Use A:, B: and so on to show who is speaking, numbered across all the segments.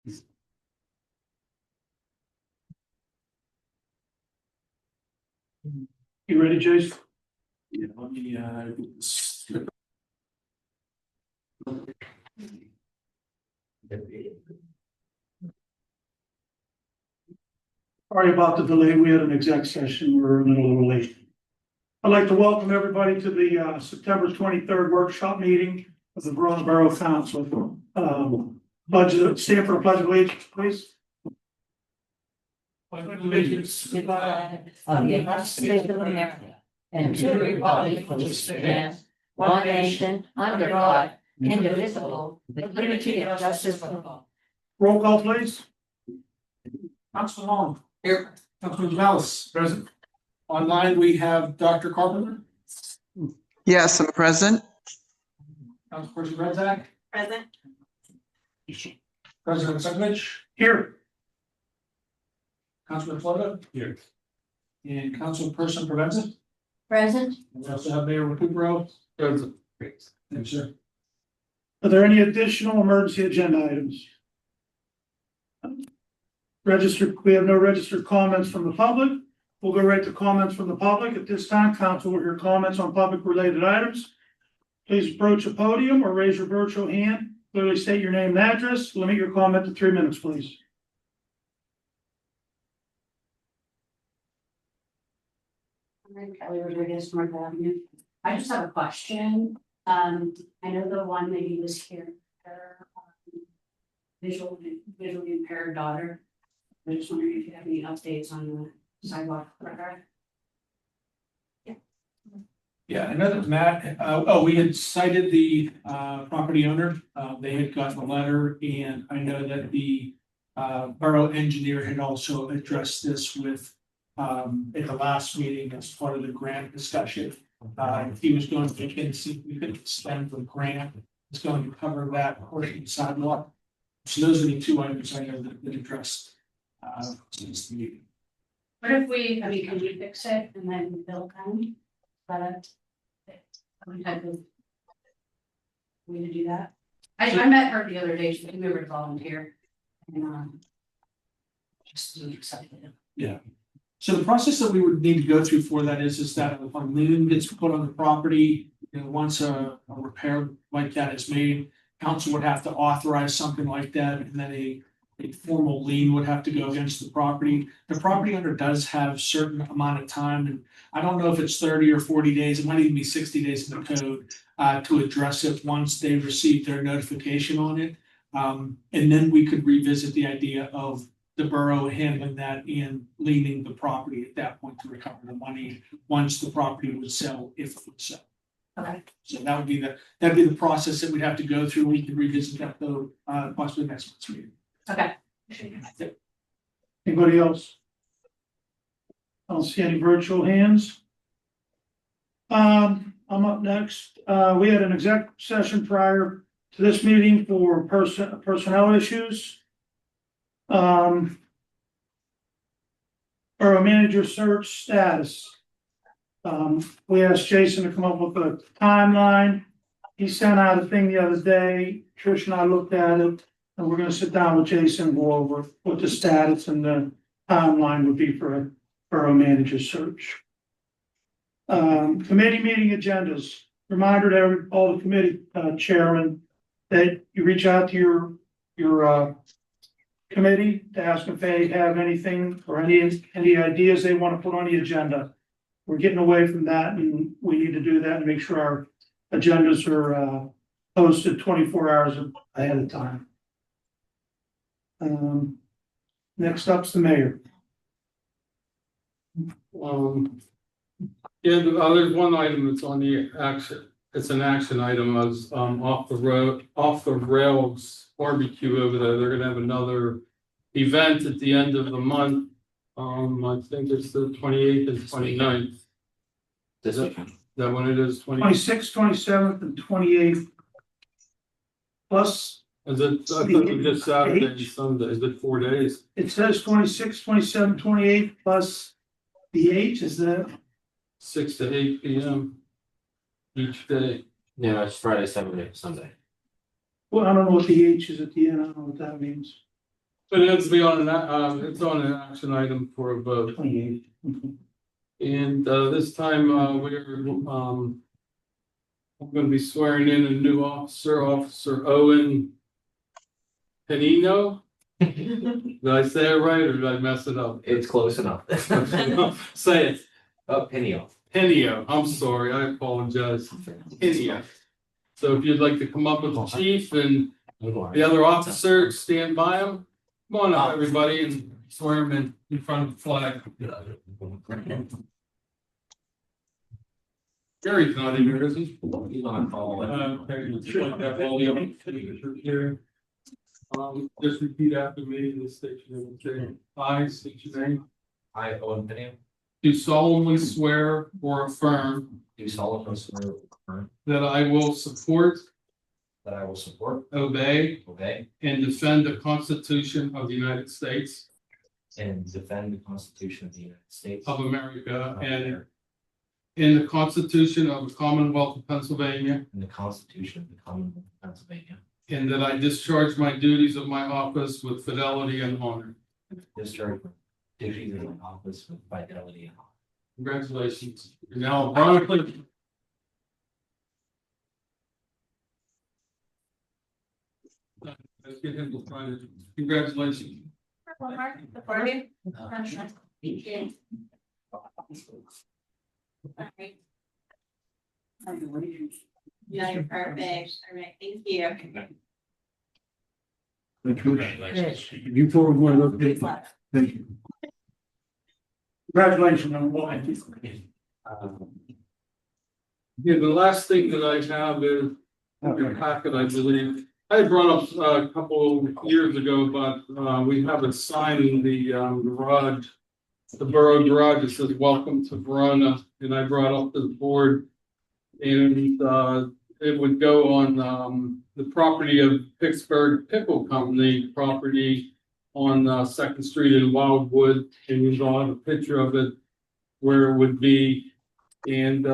A: You ready, Jason?
B: Yeah, let me
A: Sorry about the delay. We had an exec session. We're a little late. I'd like to welcome everybody to the September 23rd workshop meeting of the Verona Borough Council. Budget, stand for the Pledge of Allegiance, please.
C: Pledge of allegiance to the flag of the United States of America and to the republic for which it stands, one nation, under God, indivisible, with liberty and justice for all.
A: Roll call, please.
B: Councilman Long. Here. Councilman Jamelis. Present. Online, we have Dr. Carpenter.
D: Yes, I'm present.
B: Councilperson Redzak.
C: Present.
B: President Sukovich.
A: Here.
B: Councilman Flota. Here. And Councilperson Provenza.
C: Present.
B: We also have Mayor Recupero. Present. Thank you, sir.
A: Are there any additional emergency agenda items? We have no registered comments from the public. We'll go right to comments from the public. At this time, council will hear comments on public related items. Please approach the podium or raise your virtual hand. Clearly state your name and address. Limit your comment to 3 minutes, please.
E: Kelly Rodriguez, North Avenue. I just have a question. I know the one lady was here, her visually impaired daughter. I just wondering if you have any updates on the sidewalk for her.
B: Yeah, I know that Matt, we had cited the property owner. They had gotten a letter, and I know that the borough engineer had also addressed this with at the last meeting as part of the grant discussion. He was going to look and see if we could extend the grant. It's going to cover that portion of the sidewalk. So those are the two items I know that addressed since the meeting.
E: What if we, can we fix it and then they'll come? But some type of way to do that. I met her the other day. She came over to volunteer and just accepted it.
B: Yeah. So the process that we would need to go through for that is that a lien gets put on the property, once a repair like that is made, council would have to authorize something like that, and then a formal lien would have to go against the property. The property owner does have certain amount of time, and I don't know if it's 30 or 40 days, it might even be 60 days in the code to address it once they receive their notification on it. And then we could revisit the idea of the borough handling that and leaning the property at that point to recover the money once the property would sell, if it would sell.
E: Okay.
B: So that'd be the process that we'd have to go through. We can revisit that though, possibly next month's meeting.
E: Okay.
A: Anybody else? I don't see any virtual hands. I'm up next. We had an exec session prior to this meeting for personnel issues. Borough manager search status. We asked Jason to come up with a timeline. He sent out a thing the other day. Trish and I looked at it, and we're gonna sit down with Jason and go over what the status and the timeline would be for a borough manager search. Committee meeting agendas. Reminder to all the committee chairmen that you reach out to your committee to ask if they have anything or any ideas they want to put on the agenda. We're getting away from that, and we need to do that and make sure our agendas are posted 24 hours ahead of time. Next up's the mayor.
F: Yeah, there's one item that's on the action. It's an action item as off the rails barbecue over there. They're gonna have another event at the end of the month. I think it's the 28th and 29th. Is that when it is?
A: 26th, 27th, and 28th. Plus,
F: Is it, I thought it was just Saturday and Sunday. Is it 4 days?
A: it says 26th, 27th, 28th plus the H, is that?
F: 6 to 8 p.m. each day.
G: Yeah, it's Friday, Saturday, Sunday.
A: Well, I don't know what the H is at the end. I don't know what that means.
F: But it has to be on it's on an action item for a vote.
A: 28.
F: And this time I'm gonna be swearing in a new officer, Officer Owen Penino. Did I say it right or did I mess it up?
G: It's close enough.
F: Say it.
G: Penny.
F: Penio, I'm sorry, I apologize. Penio. So if you'd like to come up with the chief and the other officer, stand by him. Come on up, everybody, and swear him in front of the flag. Gary's not in here, is he?
G: He's on a call.
F: Okay, should like that all the other here. Just repeat after me, the station name. I state your name.
G: I, Owen Penny,
F: Do solemnly swear or affirm
G: do solemnly swear or affirm
F: that I will support,
G: that I will support,
F: obey,
G: obey,
F: and defend the Constitution of the United States
G: and defend the Constitution of the United States
F: of America
G: of
F: and
G: America,
F: in the Constitution of the Commonwealth of Pennsylvania,
G: and the Constitution of the Commonwealth of Pennsylvania,
F: and that I discharge my duties of my office with fidelity and honor.
G: discharge my duties of my office with fidelity and honor.
F: Congratulations. You're now ironically. Let's get him to sign it. Congratulations.
E: One more before we. Alright. Yeah, you're perfect. All right, thank you.
A: You forward one of those. Thank you. Congratulations on what?
F: Yeah, the last thing that I have is your packet, I believe. I had brought up a couple years ago, but we have a sign in the garage, the borough garage that says welcome to Verona, and I brought up to the board. And it would go on the property of Pittsburgh Pickle Company property on Second Street in Wildwood, and you will have a picture of it where it would be. And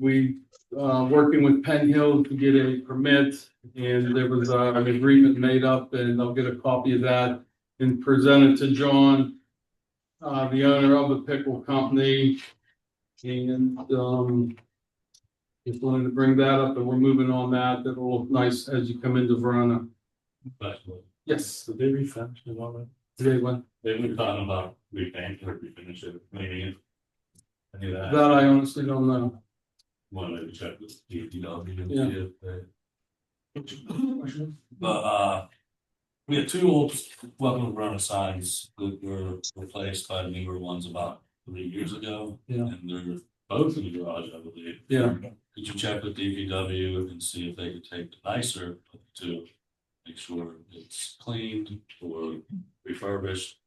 F: we working with Penn Hill to get a permit, and there was an agreement made up, and I'll get a copy of that and present it to John, the owner of the pickle company. And just wanted to bring that up, and we're moving on that. That'll look nice as you come into Verona. Yes.
H: Did they refinish the one?
F: Today one.
H: They were talking about repaint or refinish it, maybe. Any of that,
F: That I honestly don't know.
H: wanted to check with DPW.
F: Yeah.
H: See if they- But, we had two old welcome to Verona signs that were replaced by newer ones about 3 years ago.
F: Yeah.
H: And they're both in the garage, I believe.
F: Yeah.
H: Could you check with DPW and see if they could take the nicer to make sure it's cleaned or refurbished?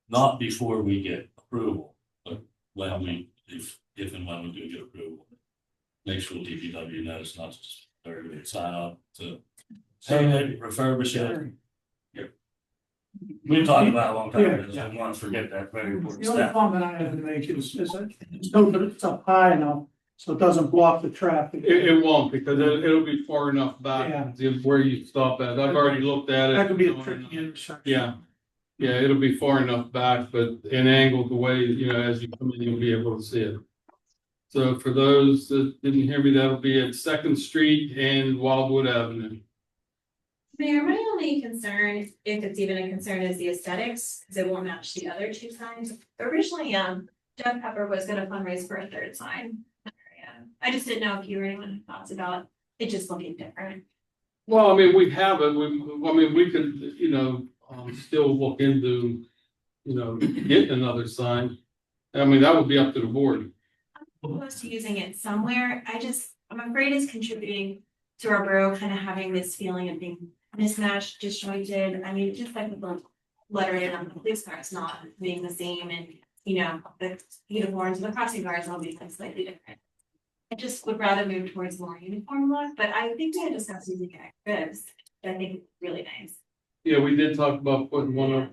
H: Not before we get approval, but when we, if and when we do get approval. Make sure DPW knows, not just everybody sign up to say that refurbish it. We've talked about it a long time, I just didn't want to forget that very important
A: The only
H: step.
A: comment I have to make is that it's up high enough, so it doesn't block the traffic.
F: It won't, because it'll be far enough back
A: Yeah.
F: to where you stop at. I've already looked at it.
A: That could be a tricky intersection.
F: Yeah. Yeah, it'll be far enough back, but an angled the way, as you come in, you'll be able to see it. So for those that didn't hear me, that'll be at Second Street and Wildwood Avenue.
I: Mayor, my only concern, if it's even a concern, is the aesthetics, because it won't match the other two signs. Originally, Jeff Pepper was gonna fundraise for a third sign. I just didn't know if you or anyone had thoughts about it just looking different.
F: Well, I mean, we have it, we could, still look into, getting another sign. I mean, that would be up to the board.
I: I'm opposed to using it somewhere. I'm afraid it's contributing to our borough kind of having this feeling of being mismatched, disjointed. I mean, just like with the lettering on the police cars not being the same, and the uniforms and the crossing guards all being slightly different. I just would rather move towards more uniform look, but I think we had discussed using ribs. I think it's really nice.
F: Yeah, we did talk about putting one up,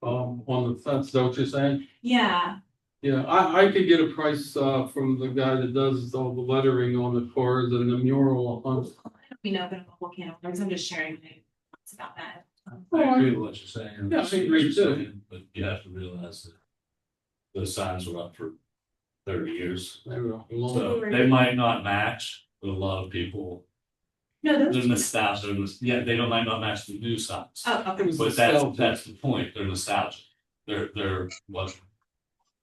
F: on the fence, is that what you're saying?
I: Yeah,
F: Yeah, I could get a price, from the guy that does all the lettering on the cars and the mural on.
I: but I'm looking at words. I'm just sharing my thoughts about that.
H: I agree with what you're saying.
F: Yeah, I agree too.
H: But you have to realize that those signs were up for 30 years.
F: They were long.
H: So they might not match, but a lot of people,
I: No,
H: they're
I: those.
H: nostalgic. Yeah, they don't might not match the new signs.
I: Oh, okay.
F: It was
H: But that's the point. They're nostalgic. They're what?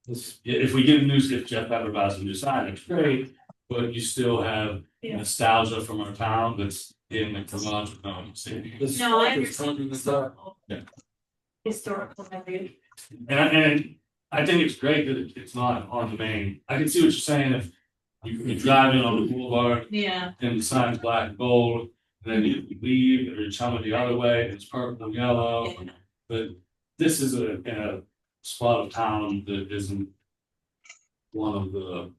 H: Yeah, if we get a new, if Jeff ever buys a new sign, it's great. But you still have
I: Yeah.
H: nostalgia from our town that's in the Vermont city.
I: No, I understand.
H: Yeah.
I: Historical memory.
H: And I think it's great that it's not on the main. I can see what you're saying if you drive in on the boulevard
I: Yeah.
H: and the sign's black and gold, and then you leave or you're coming the other way, it's purple and yellow.
I: Yeah.
H: But this is in a spot of town that isn't one of the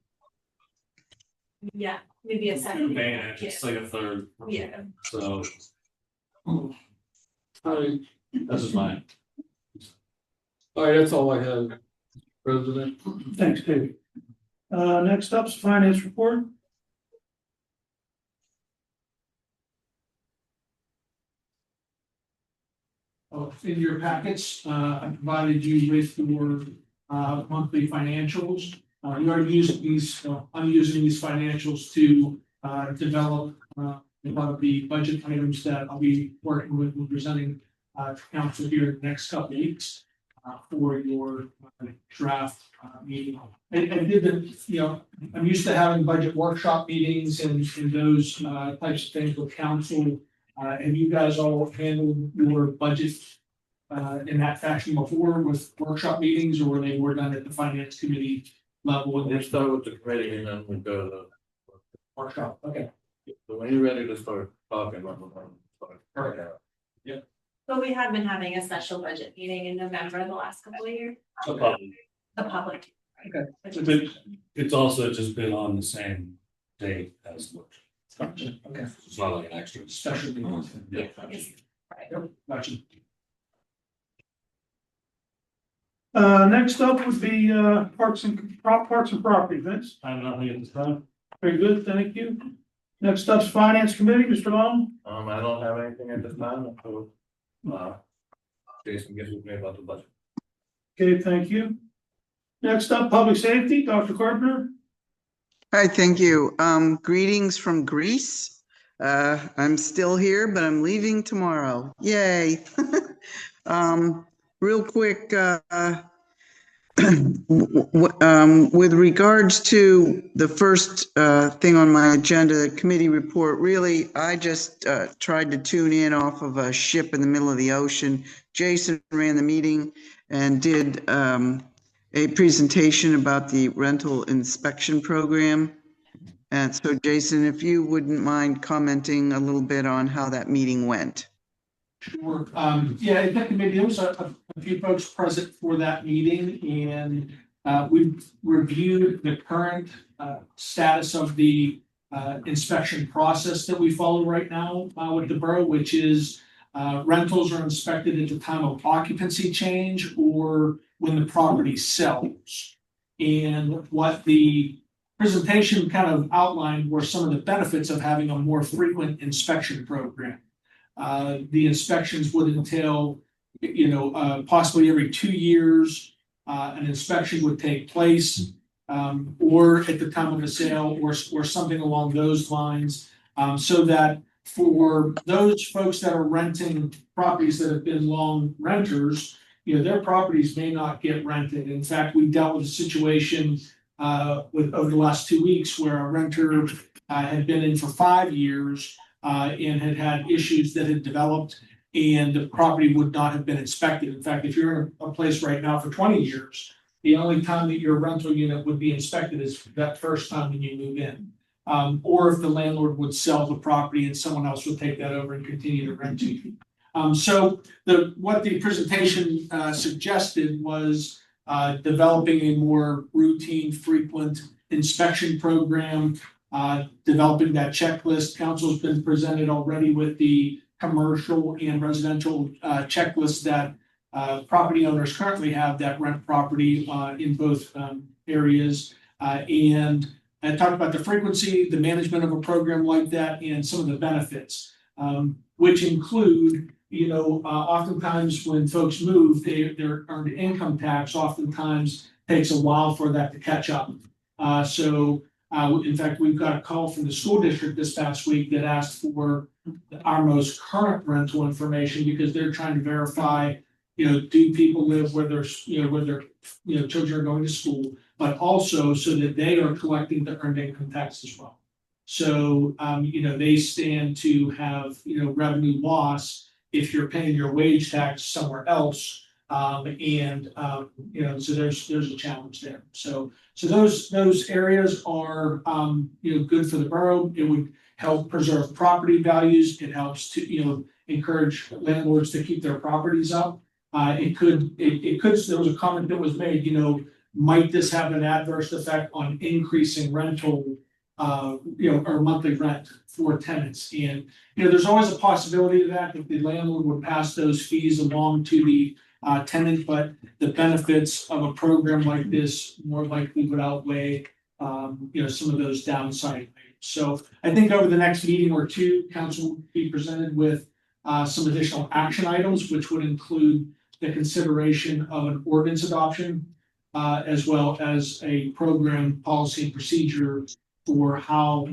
I: Yeah, maybe a second.
H: main, it's like a third,
I: Yeah.
H: so
F: All right,
H: that's just mine.
F: that's all I have, President.
A: Thanks, Dave. Next up's finance report.
B: In your packets, I provided you with your monthly financials. You are using these, I'm using these financials to develop a lot of the budget items that I'll be working with and presenting to council here in the next couple of weeks for your draft meeting. I did the, I'm used to having budget workshop meetings and those types of things with council. And you guys all handled your budget in that fashion before with workshop meetings, or were they more done at the finance committee level?
J: We'll start with the committee and then we go to the
B: Workshop, okay.
J: so when you're ready to start talking, let me know.
B: Perfect.
I: But we have been having a special budget meeting in November the last couple of years, the public.
B: Okay.
H: But it's also just been on the same date as the workshop.
B: Gotcha, okay.
H: It's not like an extra.
B: Special meeting.
H: Yeah.
B: Yep, gotcha.
A: Next up would be parks and property, Vince.
H: I have nothing at this time.
A: Very good, thank you. Next up's finance committee, Mr. Long.
J: I don't have anything at this time, so Jason gets with me about the budget.
A: Okay, thank you. Next up, public safety, Dr. Carpenter.
D: Hi, thank you. Greetings from Greece. I'm still here, but I'm leaving tomorrow. Yay. Real quick, with regards to the first thing on my agenda, committee report, really, I just tried to tune in off of a ship in the middle of the ocean. Jason ran the meeting and did a presentation about the rental inspection program. And so, Jason, if you wouldn't mind commenting a little bit on how that meeting went.
B: Sure. Yeah, in that committee, there was a few folks present for that meeting, and we reviewed the current status of the inspection process that we follow right now with the borough, which is rentals are inspected at the time of occupancy change or when the property sells. And what the presentation kind of outlined were some of the benefits of having a more frequent inspection program. The inspections would entail, possibly every 2 years, an inspection would take place, or at the time of the sale, or something along those lines, so that for those folks that are renting properties that have been long renters, their properties may not get rented. In fact, we dealt with a situation over the last 2 weeks where a renter had been in for 5 years and had issues that had developed, and the property would not have been inspected. In fact, if you're in a place right now for 20 years, the only time that your rental unit would be inspected is that first time when you move in. Or if the landlord would sell the property and someone else would take that over and continue to rent to you. So what the presentation suggested was developing a more routine, frequent inspection program, developing that checklist. Council's been presented already with the commercial and residential checklist that property owners currently have that rent property in both areas. And I talked about the frequency, the management of a program like that, and some of the benefits, which include, oftentimes when folks move, their earned income tax oftentimes takes a while for that to catch up. In fact, we've got a call from the school district this past week that asked for our most current rental information because they're trying to verify, do people live where there's, where their, children are going to school, but also so that they are collecting the earned income tax as well. So, they stand to have, revenue loss if you're paying your wage tax somewhere else. So there's a challenge there. So those areas are, good for the borough. It would help preserve property values. It helps to, encourage landlords to keep their properties up. There was a comment that was made, might this have an adverse effect on increasing rental, or monthly rent for tenants? And, there's always a possibility of that if the landlord would pass those fees along to the tenant, but the benefits of a program like this more likely would outweigh, some of those downside. So I think over the next meeting or two, council will be presented with some additional action items, which would include the consideration of an ordinance adoption, as well as a program policy and procedure for how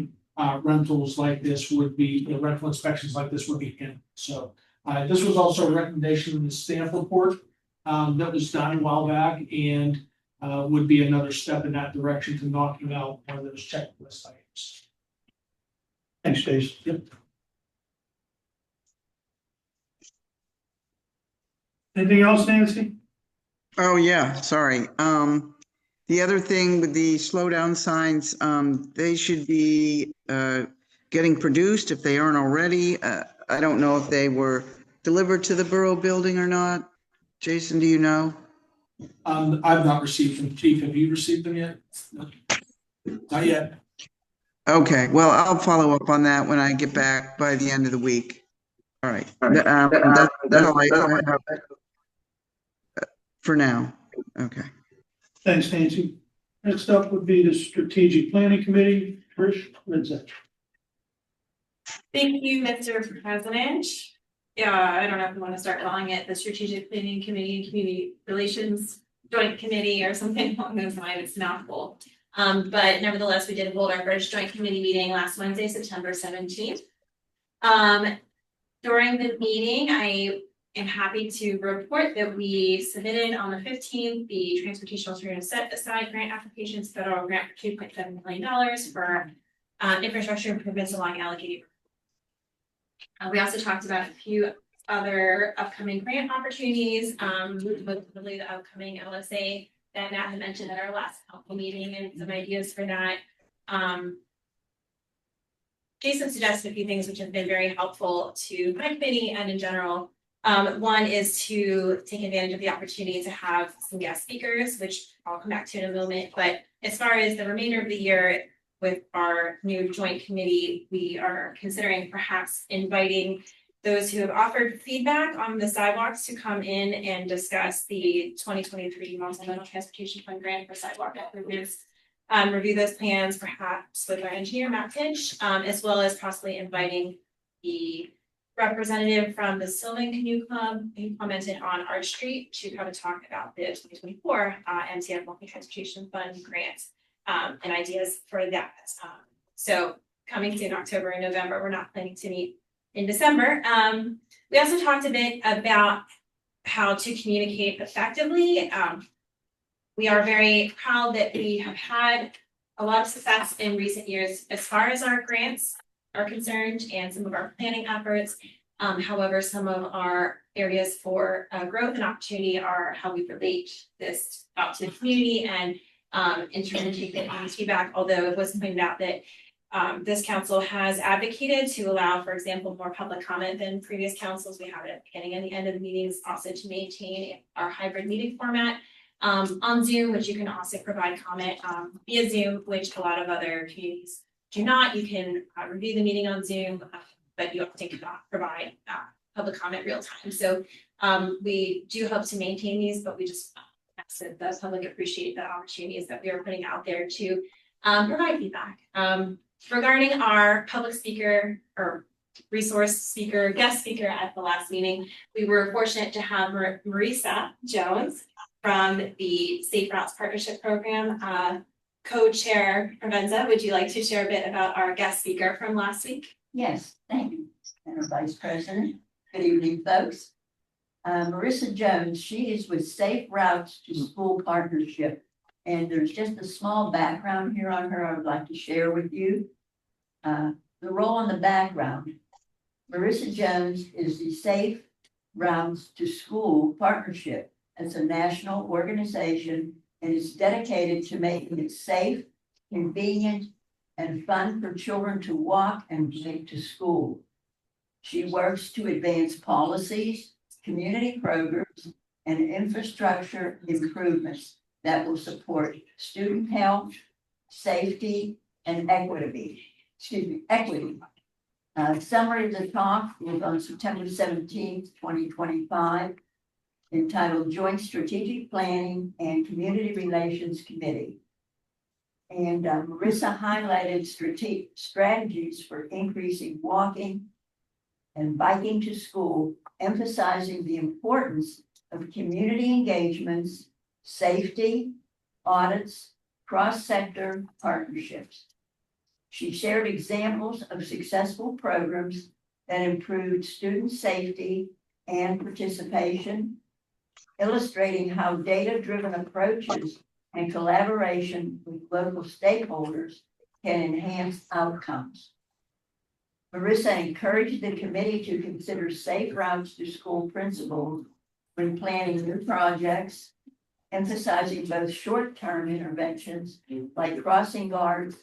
B: rentals like this would be, rental inspections like this would be handled. So this was also a recommendation in the staff report that was done a while back and would be another step in that direction to knocking out one of those checklist items.
A: Thanks, Stace.
B: Yep.
A: Anything else, Nancy?
D: Oh, yeah, sorry. The other thing with the slowdown signs, they should be getting produced if they aren't already. I don't know if they were delivered to the borough building or not. Jason, do you know?
B: I've not received them. Chief, have you received them yet? No. Not yet.
D: Okay, well, I'll follow up on that when I get back by the end of the week. All right. That's all I have for now. Okay.
A: Thanks, Nancy. Next up would be the Strategic Planning Committee. Trish Rinzek.
I: Thank you, Mr. President. Yeah, I don't know if you want to start calling it the Strategic Planning Committee and Community Relations Joint Committee or something along those lines. It's not full. But nevertheless, we did hold our first joint committee meeting last Wednesday, September 17th. During the meeting, I am happy to report that we submitted on the 15th the Transportation Alternative Set Aside Grant applications, federal grant for $2.7 million for infrastructure improvements along allocated. We also talked about a few other upcoming grant opportunities, most notably the upcoming LSA that Nat had mentioned at our last council meeting and some ideas for that. Jason suggested a few things which have been very helpful to my committee and in general. One is to take advantage of the opportunity to have some guest speakers, which I'll come back to in a moment. But as far as the remainder of the year with our new joint committee, we are considering perhaps inviting those who have offered feedback on the sidewalks to come in and discuss the 2023 Multimodal Transportation Fund grant for sidewalk improvements. Review those plans perhaps with our engineer Matt Finch, as well as possibly inviting the representative from the Sylvan Canoe Club who commented on Arch Street to come and talk about the 2024 MTF Multi Transportation Fund grants and ideas for that. So coming soon, October and November, we're not planning to meet in December. We also talked a bit about how to communicate effectively. We are very proud that we have had a lot of success in recent years as far as our grants are concerned and some of our planning efforts. However, some of our areas for growth and opportunity are how we relate this out to the community and in terms of taking feedback, although it was pointed out that this council has advocated to allow, for example, more public comment than previous councils. We have it at the beginning and the end of the meetings, also to maintain our hybrid meeting format on Zoom, which you can also provide comment via Zoom, which a lot of other communities do not. You can review the meeting on Zoom, but you often cannot provide public comment real time. So we do hope to maintain these, but we just ask that the public appreciate the opportunities that we are putting out there to provide feedback. Regarding our public speaker or resource speaker, guest speaker at the last meeting. We were fortunate to have Marisa Jones from the Safe Routes Partnership Program, co-chair Provenza. Would you like to share a bit about our guest speaker from last week?
C: Yes, thank you, Madam Vice President. Good evening, folks. Marissa Jones, she is with Safe Routes to School Partnership. And there's just a small background here on her I would like to share with you. The role in the background. Marissa Jones is the Safe Routes to School Partnership. It's a national organization and is dedicated to making it safe, convenient, and fun for children to walk and bike to school. She works to advance policies, community programs, and infrastructure improvements that will support student health, safety, and equity. Summary of the talk was on September 17th, 2025, entitled Joint Strategic Planning and Community Relations Committee. And Marissa highlighted strategies for increasing walking and biking to school, emphasizing the importance of community engagements, safety, audits, cross-sector partnerships. She shared examples of successful programs that improved student safety and participation, illustrating how data-driven approaches and collaboration with local stakeholders can enhance outcomes. Marissa encouraged the committee to consider safe routes to school principles when planning new projects, emphasizing both short-term interventions like crossing guards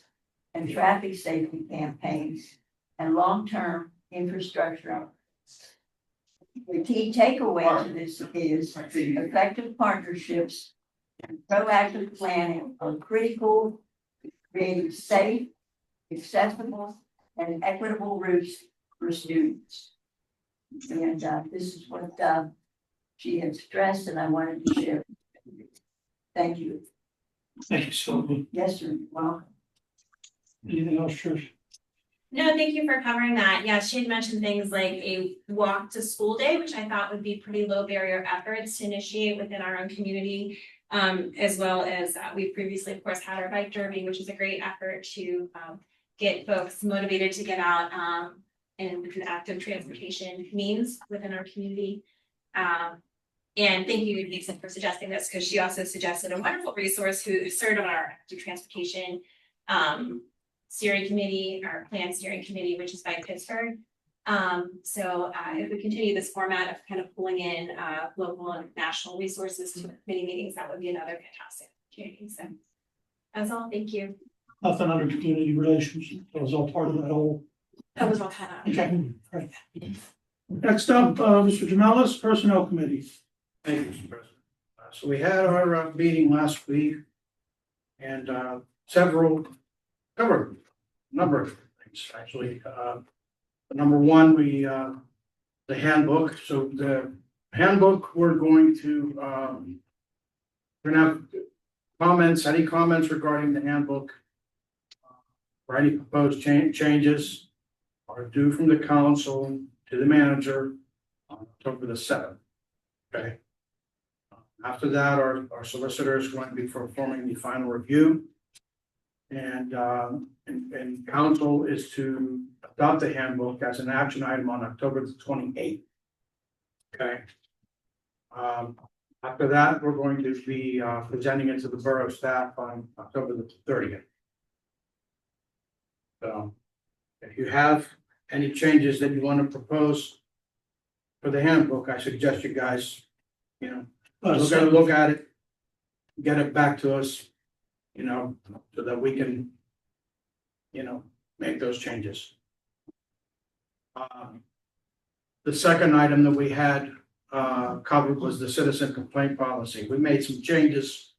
C: and traffic safety campaigns and long-term infrastructure. The key takeaway to this is effective partnerships and proactive planning are critical to creating safe, accessible, and equitable routes for students. And this is what she had stressed, and I wanted to share. Thank you.
A: Thank you, Sylvia.
C: Yes, sir. Welcome.
A: Anything else, Trish?
I: No, thank you for covering that. Yeah, she had mentioned things like a walk to school day, which I thought would be pretty low barrier efforts to initiate within our own community. As well as we previously, of course, had our bike derby, which is a great effort to get folks motivated to get out and with an active transportation means within our community. And thank you, Lisa, for suggesting this, because she also suggested a wonderful resource who served on our active transportation steering committee, our plan steering committee, which is by Pittsburgh. So if we continue this format of kind of pulling in local and national resources to committee meetings, that would be another fantastic opportunity. So that's all. Thank you.
A: Nothing under community relations. That was all part of that whole.
I: That was all kind of.
A: Okay. Right. Next up, Mr. Jamelis, Personnel Committee.
K: Thank you, Mr. President. So we had our meeting last week and covered a number of things, actually. Number one, the handbook. So the handbook, we're going to have comments, any comments regarding the handbook or any proposed changes are due from the council to the manager on October the 7th. Okay. After that, our solicitor is going to be performing the final review. And council is to adopt the handbook as an action item on October the 28th. Okay. After that, we're going to be presenting it to the borough staff on October the 30th. So if you have any changes that you want to propose for the handbook, I suggest you guys, look at it, get it back to us, so that we can, make those changes. The second item that we had covered was the citizen complaint policy. We made some changes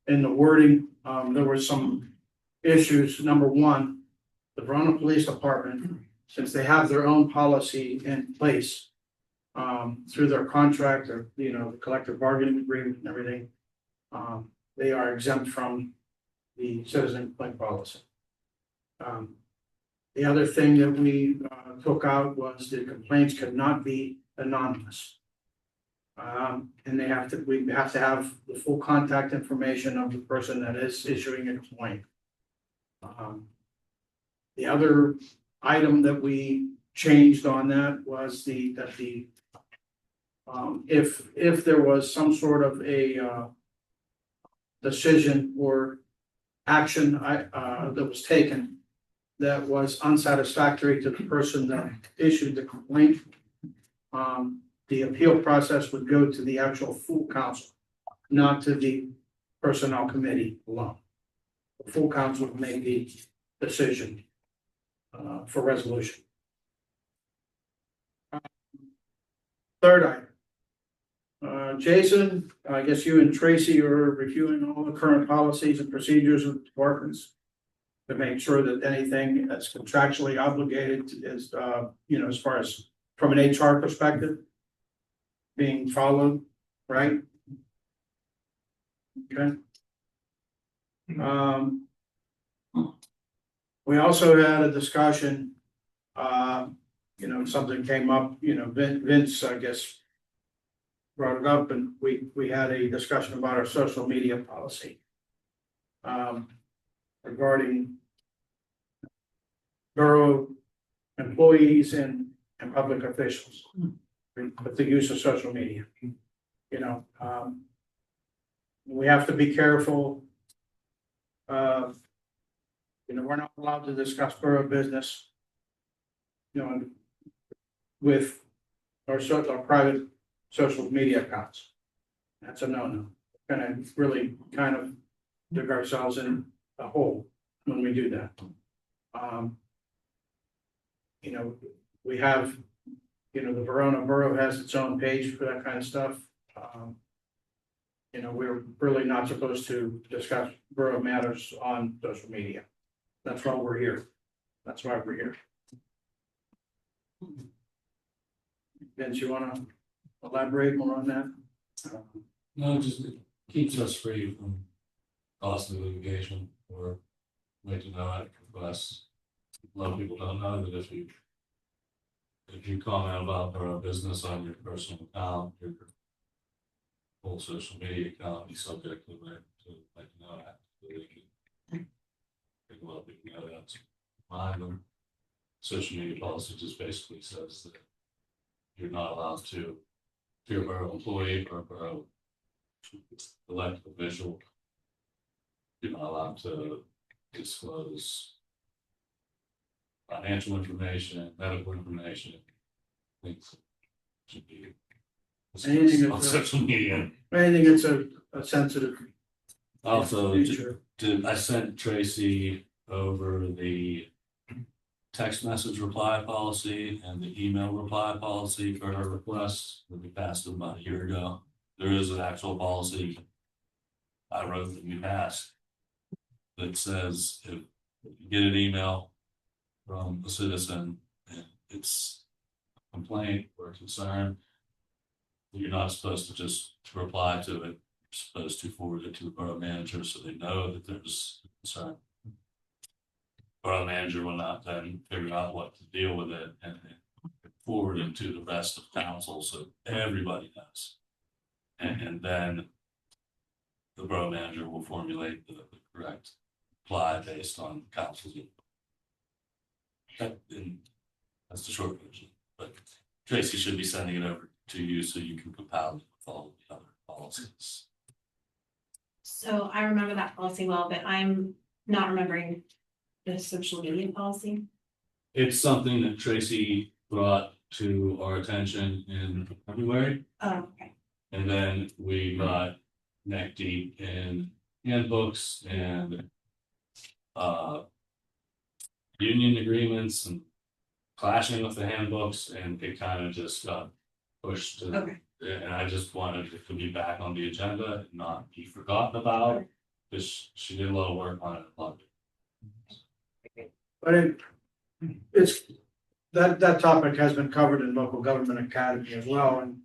K: in the wording. There were some issues. Number one, the Verona Police Department, since they have their own policy in place through their contract or, the collective bargaining agreement and everything, they are exempt from the citizen complaint policy. The other thing that we took out was the complaints could not be anonymous. And we have to have the full contact information of the person that is issuing a complaint. The other item that we changed on that was if there was some sort of a decision or action that was taken that was unsatisfactory to the person that issued the complaint, the appeal process would go to the actual full council, not to the personnel committee alone. The full council would make the decision for resolution. Third item. Jason, I guess you and Tracy are reviewing all the current policies and procedures of departments to make sure that anything that's contractually obligated is, as far as from an HR perspective, being followed, right? Okay. We also had a discussion, something came up, Vince, I guess, brought it up, and we had a discussion about our social media policy. Regarding borough employees and public officials with the use of social media. We have to be careful. We're not allowed to discuss borough business, with our private social media accounts. That's a no-no. Gonna really kind of dig ourselves in a hole when we do that. We have, the Verona Borough has its own page for that kind of stuff. We're really not supposed to discuss borough matters on social media. That's why we're here. That's why we're here. Vince, you want to elaborate more on that?
H: No, just it keeps us free from costly litigation or way to know it requests. A lot of people don't know that if you comment about their own business on your personal account, your whole social media account, be subject to like know that. So they can, I think a lot of people know that's mine. The social media policy just basically says that you're not allowed to, if you're a borough employee or a borough elected official, you're not allowed to disclose financial information, medical information, things should be
K: Anything
H: on
K: that's
H: social media.
K: Anything that's a sensitive
H: Also,
K: feature.
H: I sent Tracy over the text message reply policy and the email reply policy for her requests that we passed them about a year ago. There is an actual policy I wrote that we passed that says if you get an email from a citizen and it's a complaint or a concern, you're not supposed to just reply to it. You're supposed to forward it to the borough manager so they know that there's a concern. Borough manager will not then figure out what to deal with it and forward it to the rest of council so everybody knows. And then the borough manager will formulate the correct reply based on council's input. That's the short version, but Tracy should be sending it over to you so you can compile it with all the other policies.
I: So I remember that policy well, but I'm not remembering the social media policy.
H: It's something that Tracy brought to our attention in February.
I: Oh, okay.
H: And then we got neck deep in handbooks and union agreements and clashing with the handbooks, and it kind of just got pushed to,
I: Okay.
H: and I just wanted it to be back on the agenda and not be forgotten about, because she did a lot of work on it. Loved it.
K: But it's that topic has been covered in local government academy as well, and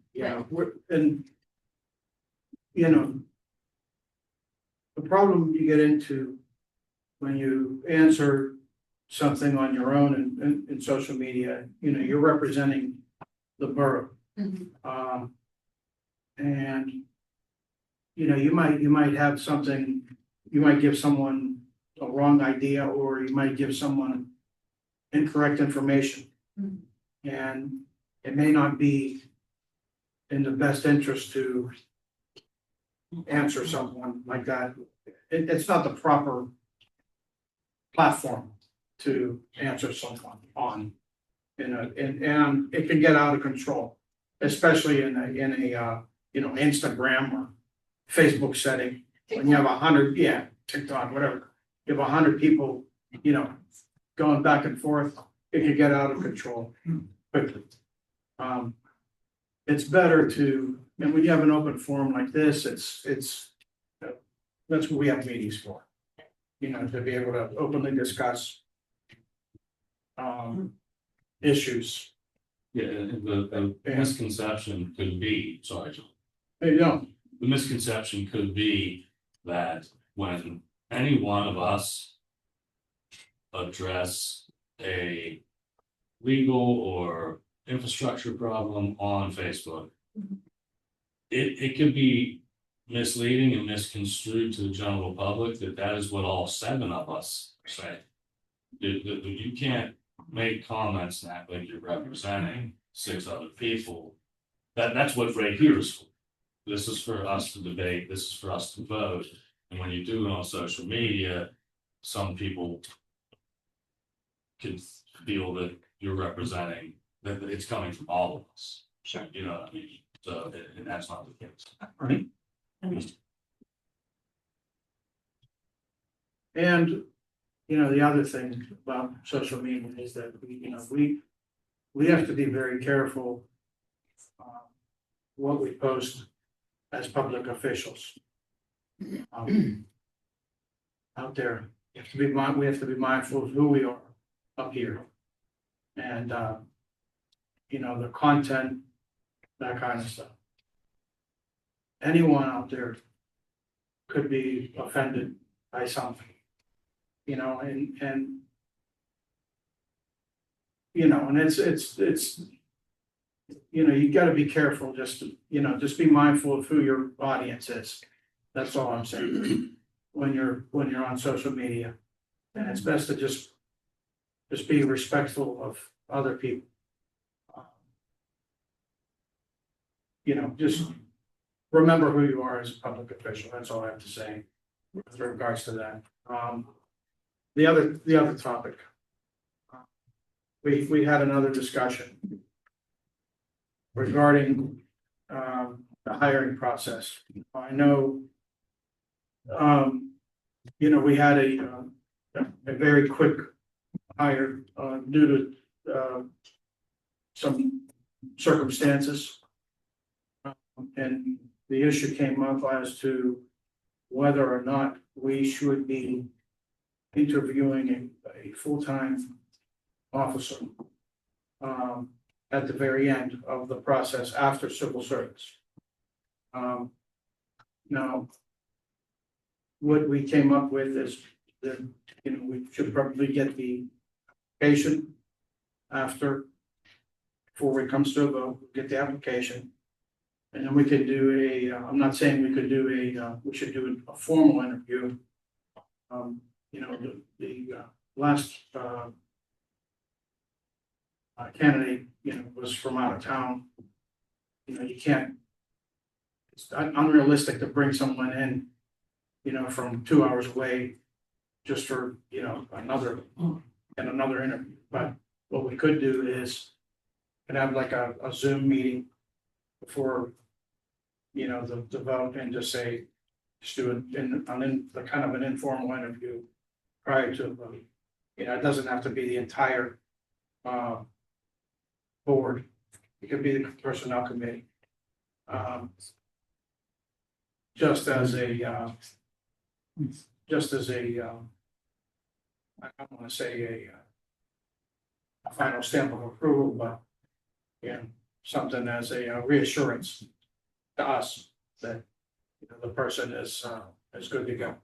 K: the problem you get into when you answer something on your own in social media, you know, you're representing the borough. And, you know, you might have something, you might give someone a wrong idea, or you might give someone incorrect information. And it may not be in the best interest to answer someone like that. It's not the proper platform to answer someone on. And it can get out of control, especially in a you know, Instagram or Facebook setting. When you have 100, yeah, TikTok, whatever, you have 100 people, you know, going back and forth, it can get out of control quickly. It's better to, and when you have an open forum like this, it's that's what we have meetings for. You know, to be able to openly discuss issues.
H: Yeah, and the misconception could be, sorry, John.
K: You know,
H: The misconception could be that when any one of us address a legal or infrastructure problem on Facebook, it could be misleading and misconstrued to the general public that is what all 7 of us say. You can't make comments and act like you're representing 6 other people. That's what right here is for. This is for us to debate, this is for us to vote. And when you do it on social media, some people can feel that you're representing, that it's coming from all of us.
C: Sure.
H: You know what I mean? So, and that's not the case.
K: right? And, you know, the other thing about social media is that we have to be very careful what we post as public officials. Out there, we have to be mindful of who we are up here. And, you know, the content, that kind of stuff. Anyone out there could be offended by something. You know, and you know, and it's you know, you gotta be careful, just just be mindful of who your audience is. That's all I'm saying. When you're on social media, and it's best to just be respectful of other people. You know, just remember who you are as a public official. That's all I have to say with regards to that. The other topic. We had another discussion regarding the hiring process. I know, you know, we had a very quick hire due to some circumstances. And the issue came up as to whether or not we should be interviewing a full-time officer at the very end of the process after civil service. Now, what we came up with is that, you know, we should probably get the application before it comes to a vote, get the application. And then we could do I'm not saying we could do we should do a formal interview. You know, the last candidate, you know, was from out of town. You know, you can't, it's unrealistic to bring someone in, you know, from 2 hours away just for, you know, another interview. But what we could do is could have like a Zoom meeting before, you know, the vote, and just say, just do it the kind of an informal interview prior to the vote. You know, it doesn't have to be the entire board. It could be the personnel committee. Just as a I don't want to say a final stamp of approval, but yeah, something as a reassurance to us that, you know, the person is good to go.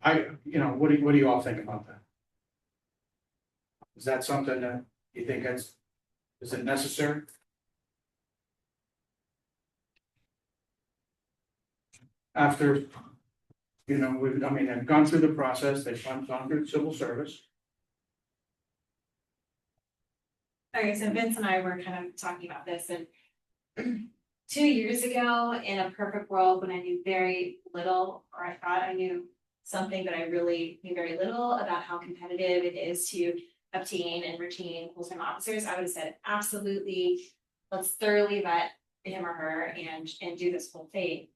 K: what do you all think about that? Is that something that you think is it necessary? After, I've gone through the process, they've gone through civil service.
I: Okay, so Vince and I were kind of talking about this and 2 years ago, in a perfect world, when I knew very little, or I thought I knew something, but I really knew very little about how competitive it is to obtain and retain full-time officers, I would have said, absolutely, let's thoroughly vet him or her and do this whole thing.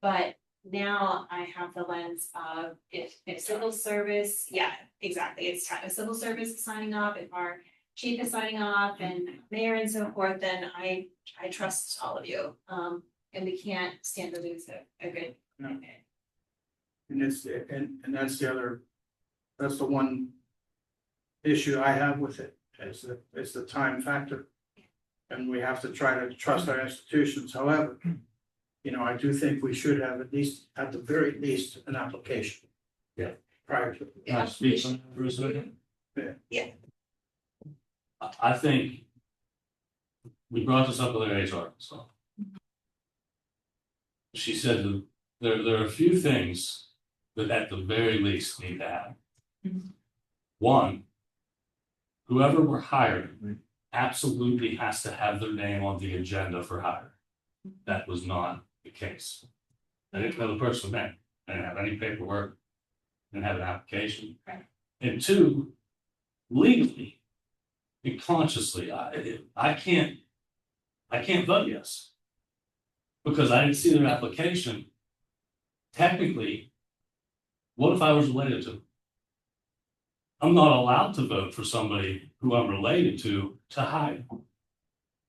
I: But now I have the lens of if civil service, yeah, exactly, it's time, if civil service is signing off, if our chief is signing off and mayor and so forth, then I trust all of you. And we can't stand to lose a good.
K: No. And that's that's the one issue I have with it, is the time factor. And we have to try to trust our institutions, however, I do think we should have at the very least, an application.
H: Yeah.
K: Prior to.
H: Can I speak on that for a second?
I: Yeah.
H: I think we brought this up with our HR, so. She said that there are a few things that at the very least need to happen. One, whoever we're hiring absolutely has to have their name on the agenda for hire. That was not the case. I didn't know the person's name, I didn't have any paperwork, didn't have an application.
I: Right.
H: And two, legally and consciously, I can't vote yes. Because I didn't see their application. Technically, what if I was related to? I'm not allowed to vote for somebody who I'm related to hire.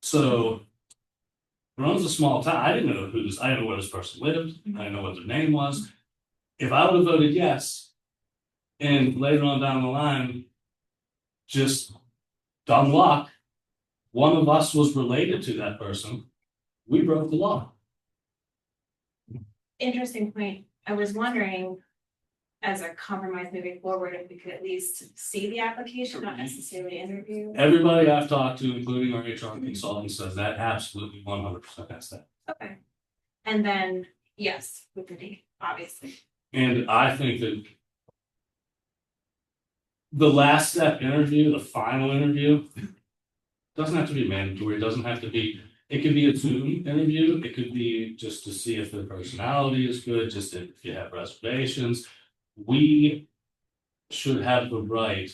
H: So when I was a small town, I didn't know I didn't know where this person lived, I didn't know what their name was. If I would have voted yes, and later on down the line, just dumb luck, one of us was related to that person, we broke the law.
I: Interesting point. I was wondering, as a compromise moving forward, if we could at least see the application, not necessarily interview.
H: Everybody I've talked to, including our HR consultant, says that absolutely 100% that's that.
I: Okay. And then, yes, with the date, obviously.
H: And I think that the last step interview, the final interview, doesn't have to be mandatory, it doesn't have to be, it could be a Zoom interview, it could be just to see if their personality is good, just if you have reservations. We should have the right,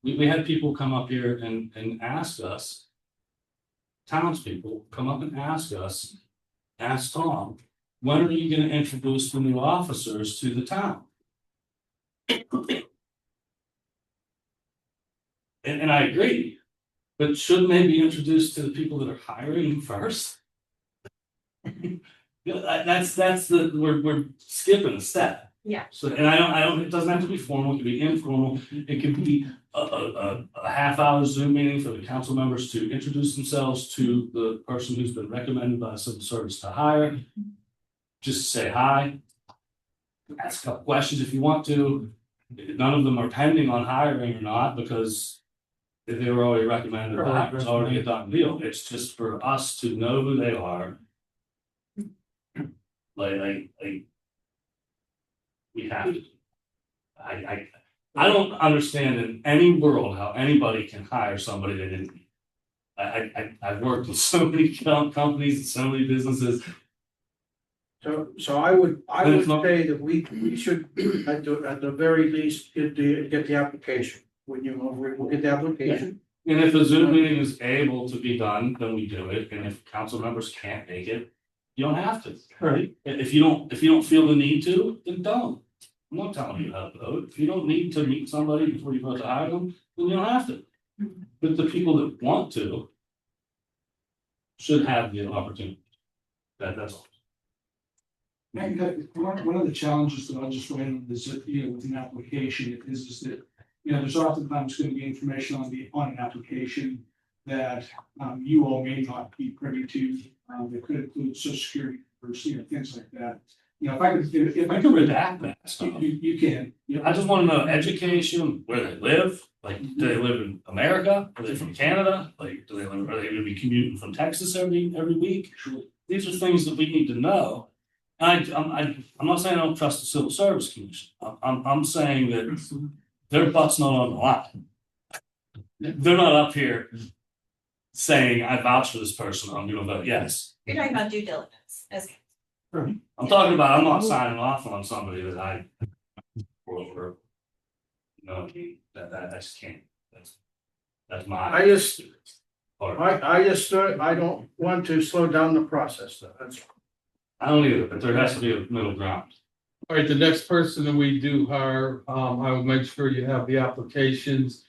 H: we had people come up here and ask us, townspeople come up and ask us, ask Tom, when are you gonna introduce the new officers to the town? And I agree, but shouldn't they be introduced to the people that are hiring first? That's we're skipping a step.
I: Yeah.
H: So, and I don't, it doesn't have to be formal, it could be informal, it could be a half-hour Zoom meeting for the council members to introduce themselves to the person who's been recommended by the civil service to hire. Just say hi. Ask a couple questions if you want to. None of them are pending on hiring or not, because if they were already recommended, it's already a done deal. It's just for us to know who they are. Like we have to. I don't understand in any world how anybody can hire somebody they didn't need. I've worked with so many companies and so many businesses.
K: So I would say that we should, at the very least, get the application. We'll get the application.
H: And if the Zoom meeting is able to be done, then we do it, and if council members can't make it, you don't have to. Right. If you don't feel the need to, then don't. I'm not telling you how to vote. If you don't need to meet somebody before you vote to hire them, then you don't have to. But the people that want to should have the opportunity. That's all.
B: And one of the challenges that I just ran on this, with an application is that, there's oftentimes going to be information on an application that you all may not be privy to. That could include social security numbers, things like that. You know, if I could, if
H: I can redact that stuff.
B: you can,
H: I just wanna know education, where they live, like, do they live in America, are they from Canada, like, do they live, are they gonna be commuting from Texas every week? These are things that we need to know. I'm not saying I don't trust the Civil Service Commission, I'm saying that their butt's not on the line. They're not up here saying, I vouch for this person, I'm gonna vote yes.
I: You're talking about due diligence, as
H: I'm talking about, I'm not signing off on somebody that I. Or, you know, what I mean? That I just can't, that's my.
K: I just,
H: part.
K: I don't want to slow down the process, though, that's.
H: I don't either, but there has to be a middle ground.
F: All right, the next person that we do hire, I will make sure you have the applications.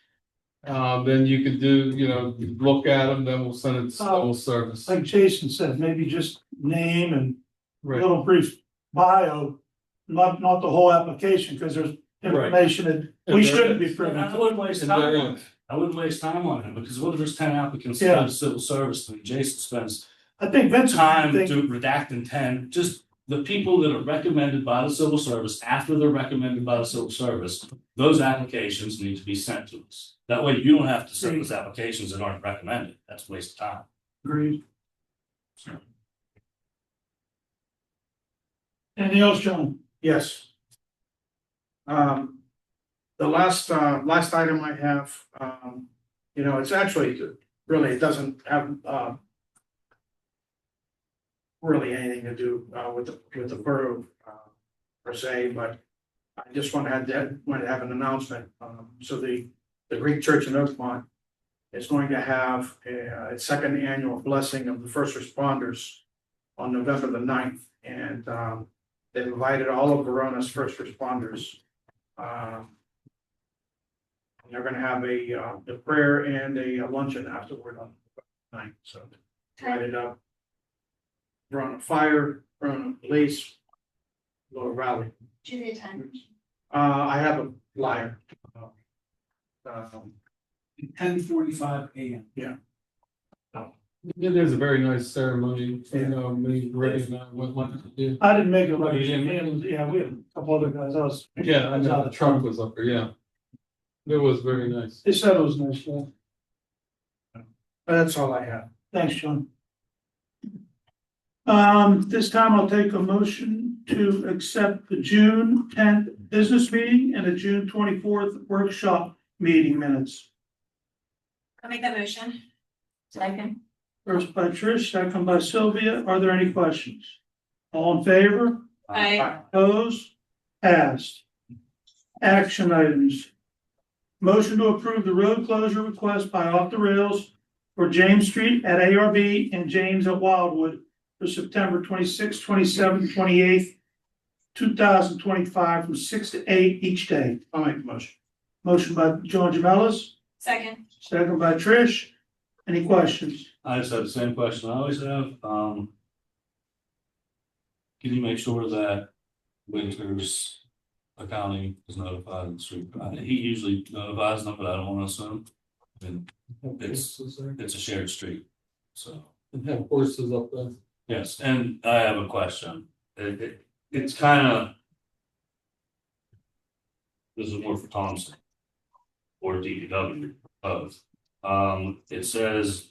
F: Then you can do, look at them, then we'll send it to civil service.
A: Like Jason said, maybe just name and a
F: Right.
A: little brief bio, not the whole application, because there's information that we shouldn't be privy
H: I
A: to.
H: wouldn't waste
F: And
H: time
F: there
H: on it. I wouldn't waste time on it, because what if there's 10 applicants
A: Yeah.
H: to the civil service, and Jason spends
A: I think Vince,
H: time to redact intent, just the people that are recommended by the civil service, after they're recommended by the civil service, those applications need to be sent to us. That way you don't have to send those applications that aren't recommended, that's a waste of time.
A: agreed. Anything else, John?
K: Yes. The last item I have, it's actually, really, it doesn't have, really anything to do, with the borough, per se, but I just want to have an announcement. So the Greek Church in Oakmont is going to have its second annual blessing of the first responders on November the 9th. And, they've invited all of Verona's first responders. And they're gonna have a prayer and a luncheon afterward on the 9th, so. Invited up. Verona Fire, Verona Police, Lower Valley.
I: do the time.
K: I have a flyer.
B: 10:45 AM.
F: Yeah, there's a very nice ceremony, me, Ray and I went to do.
A: I didn't make it,
F: Oh, you didn't?
A: yeah, we had a couple other guys,
F: Yeah, I know the trunk was up there, yeah. It was very nice.
A: they said it was nice, yeah.
K: That's all I have.
A: Thanks, John. This time I'll take a motion to accept the June 10th business meeting and the June 24th workshop meeting minutes.
I: I'll make that motion.
C: Second.
A: First by Trish, second by Sylvia. Are there any questions? All in favor?
I: I,
A: Opposed? Passed. Action items. Motion to approve the road closure request by Off the Rails for James Street at ARB and James at Wildwood for September 26th, 27th, 28th, 2025 from 6 to 8 each day.
K: I'll make the motion.
A: Motion by John Jamelis,
I: second,
A: second by Trish. Any questions?
H: I just have the same question I always have, can you make sure that Winter's accounting is notified in the street? He usually notifies them, but I don't wanna assume. And it's a shared street, so.
F: And have horses up there.
H: Yes, and I have a question. It's kind of. This is more for Thompson. Or DPW, both. It says,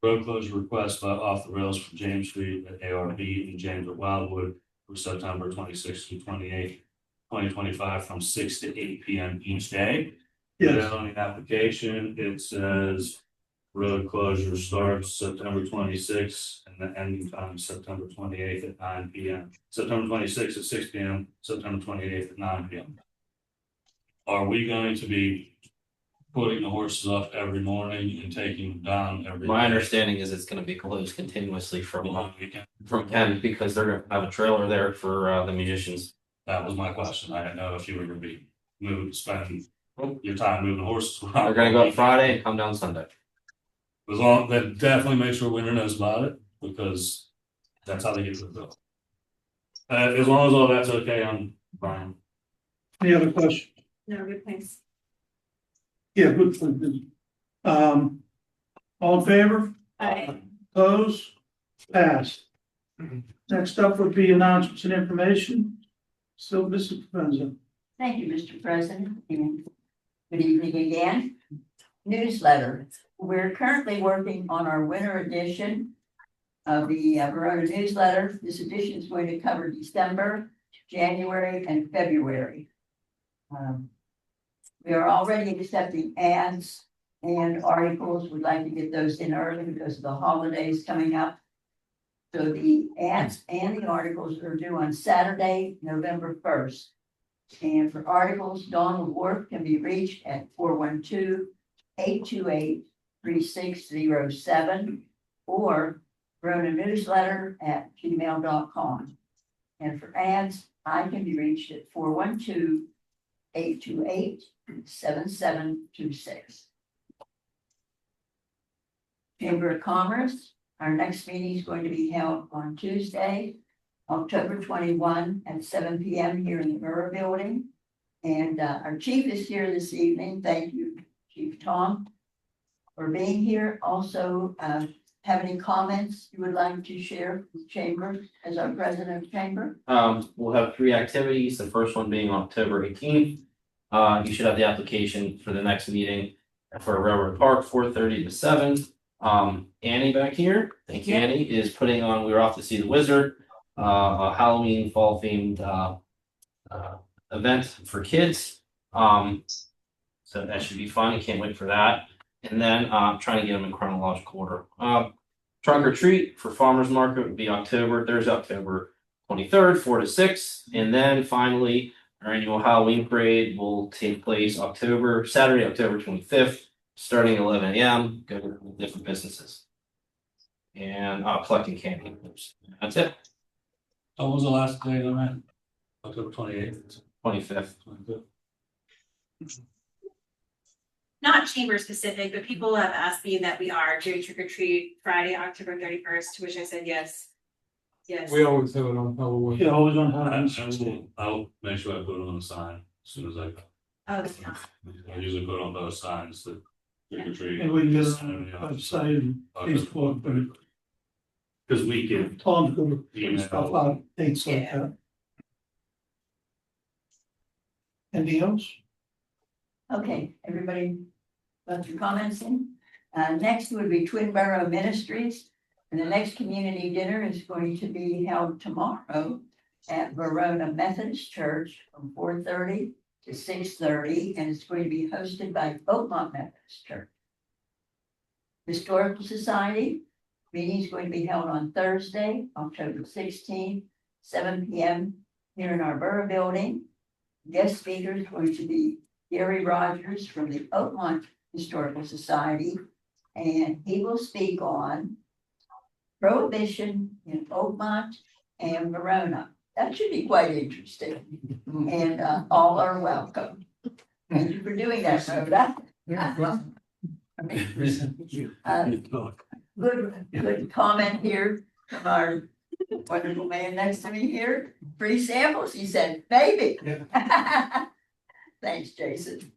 H: road closure request by Off the Rails for James Street at ARB and James at Wildwood for September 26th to 28th, 2025 from 6 to 8 PM each day.
A: Yes.
H: On the application, it says. Road closure starts September 26th and the ending time is September 28th at 9 PM. September 26th at 6 PM, September 28th at 9 PM. Are we going to be putting the horses up every morning and taking them down every?
G: My
H: day?
G: understanding is it's gonna be closed continuously
H: Long weekend?
G: from 10 because they're gonna have a trailer there for the musicians.
H: That was my question. I didn't know if you were gonna be spending your time moving horses.
G: They're gonna go up Friday and come down Sunday.
H: As long, then definitely make sure Winter knows about it, because that's how they get to the bill. As long as all that's okay, I'm fine.
A: Any other questions?
I: no, good thanks.
A: Yeah, good point. All in favor?
I: I,
A: Opposed? Passed. Next up would be announcements and information. So, Mrs. Penza.
C: Thank you, Mr. President, and good evening again. Newsletter. We're currently working on our winter edition of the Verona newsletter. This edition is going to cover December, January, and February. We are already accepting ads and articles. We'd like to get those in early because of the holidays coming up. So the ads and the articles are due on Saturday, November 1st. And for articles, Donald Worf can be reached at 412-828-3607 or Verona newsletter at gmail.com. And for ads, I can be reached at 412-828-7726. Chamber of Commerce, our next meeting is going to be held on Tuesday, October 21 at 7 p.m. here in the Murrah Building. And our chief is here this evening. Thank you, Chief Tom, for being here. Also, have any comments you would like to share with the Chamber as our president of Chamber?
G: We'll have 3 activities, the first one being October 18th. You should have the application for the next meeting for Railroad Park, 4:30 to 7. Annie back here, thank you, Annie, is putting on, we were off to see the wizard, a Halloween fall themed event for kids. So that should be fun. I can't wait for that. And then trying to get them in chronological order. Trunk or treat for farmers market would be Thursday, October 23rd, 4 to 6. And then finally, our annual Halloween parade will take place Saturday, October 25th, starting at 11 a.m. Go to different businesses. And collecting candy. That's it.
H: So what was the last day of that? October 28th.
G: 25th.
I: Not chamber specific, but people have asked me that we are doing trick or treat Friday, October 31st, to which I said yes. Yes.
F: We always have it on Halloween.
A: Yeah, always on Halloween.
H: I'll make sure I put it on the sign as soon as I go.
I: Oh,
H: I usually put on both signs that trick or treat.
A: And we can get it on the website and Facebook, but
H: Because we give
A: Tom's gonna put
H: email.
A: stuff out, dates like that. Anything else?
C: Okay, everybody got your comments in? Next would be Twin Borough Ministries. And the next community dinner is going to be held tomorrow at Verona Methodist Church from 4:30 to 6:30, and it's going to be hosted by Oakmont Methodist Church. Historical Society meeting is going to be held on Thursday, October 16th, 7 p.m. here in our Borough Building. Guest speaker is going to be Gary Rogers from the Oakmont Historical Society, and he will speak on Prohibition in Oakmont and Verona. That should be quite interesting, and all are welcome. Thank you for doing that, Rhoda. Good comment here from our wonderful man next to me here. Free samples, he said, maybe. Thanks, Jason.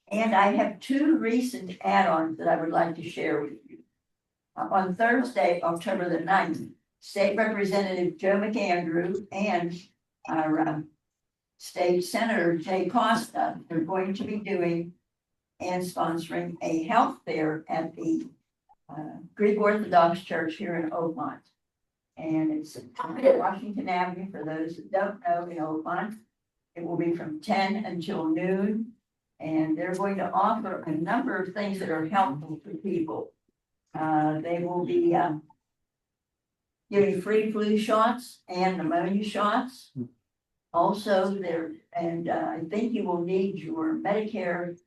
C: And I have 2 recent add-ons that I would like to share with you. On Thursday, October the 9th, State Representative Joe McAndrew and our State Senator Jay Costa are going to be doing and sponsoring a health fair at the Greek Orthodox Church here in Oakmont. And it's at Washington Avenue for those that don't know in Oakmont. It will be from 10 until noon. And they're going to offer a number of things that are helpful for people. They will be giving free flu shots and pneumonia shots. Also, I think you will need your Medicare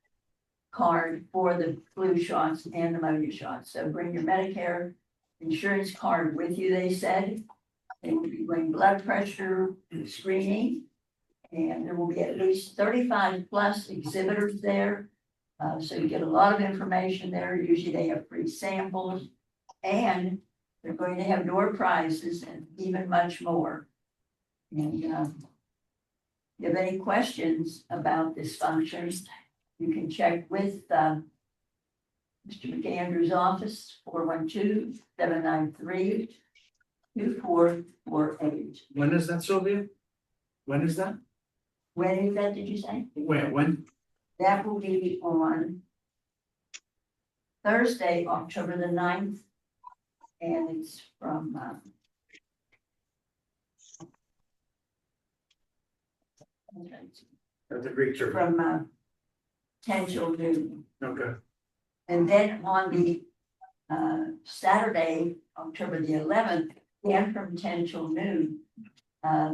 C: card for the flu shots and pneumonia shots. So bring your Medicare insurance card with you, they said. They will be doing blood pressure screening. And there will be at least 35 plus exhibitors there. So you get a lot of information there. Usually they have free samples, and they're going to have door prizes and even much more. And if you have any questions about this function, you can check with Mr. McAndrew's office, 412-793-2448.
K: When is that, Sylvia? When is that?
C: When is that, did you say?
K: When?
C: That will be on Thursday, October the 9th. And it's from,
K: At the Greek church.
C: from 10 till noon.
K: Okay.
C: And then on the Saturday, October the 11th, again from 10 till noon,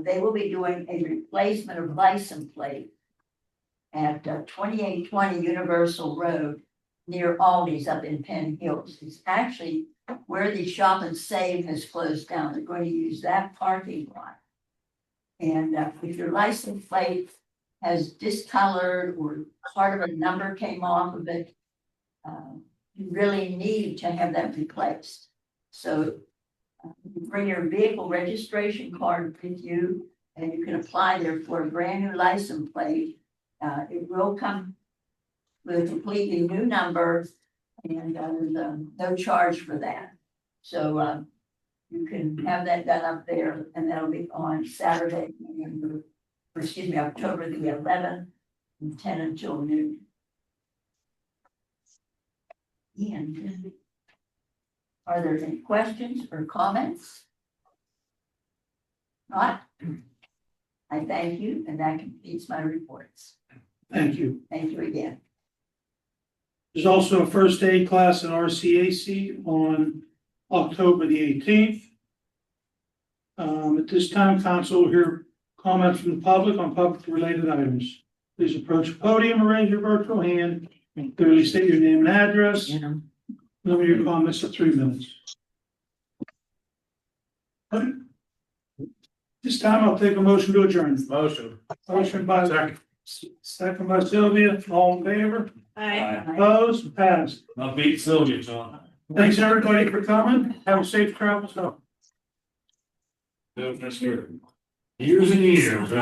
C: they will be doing a replacement of license plate at 2820 Universal Road near Aldi's up in Penn Hills. It's actually where the Shop and Save has closed down. They're going to use that parking lot. And if your license plate has discolored or part of a number came off of it, you really need to have that replaced. So you bring your vehicle registration card with you and you can apply there for a brand new license plate. It will come with a completely new number and there's no charge for that. So you can have that done up there and that'll be on Saturday, October the 11th, from 10 until noon. And are there any questions or comments? Not? I thank you, and that completes my reports.
A: Thank you.
C: Thank you again.
A: There's also a first aid class at RCAC on October the 18th. At this time, council will hear comments from the public on public related items. Please approach the podium and raise your virtual hand and clearly state your name and address. Limit your comments to 3 minutes. This time I'll take a motion to adjourn.
J: Motion.
A: Motion by second by Sylvia, all in favor?
I: Aye.
A: Opposed, passed.
H: Now beat Sylvia, John.
A: Thanks everybody for coming. Have a safe travels home.
H: Mr. Years and years.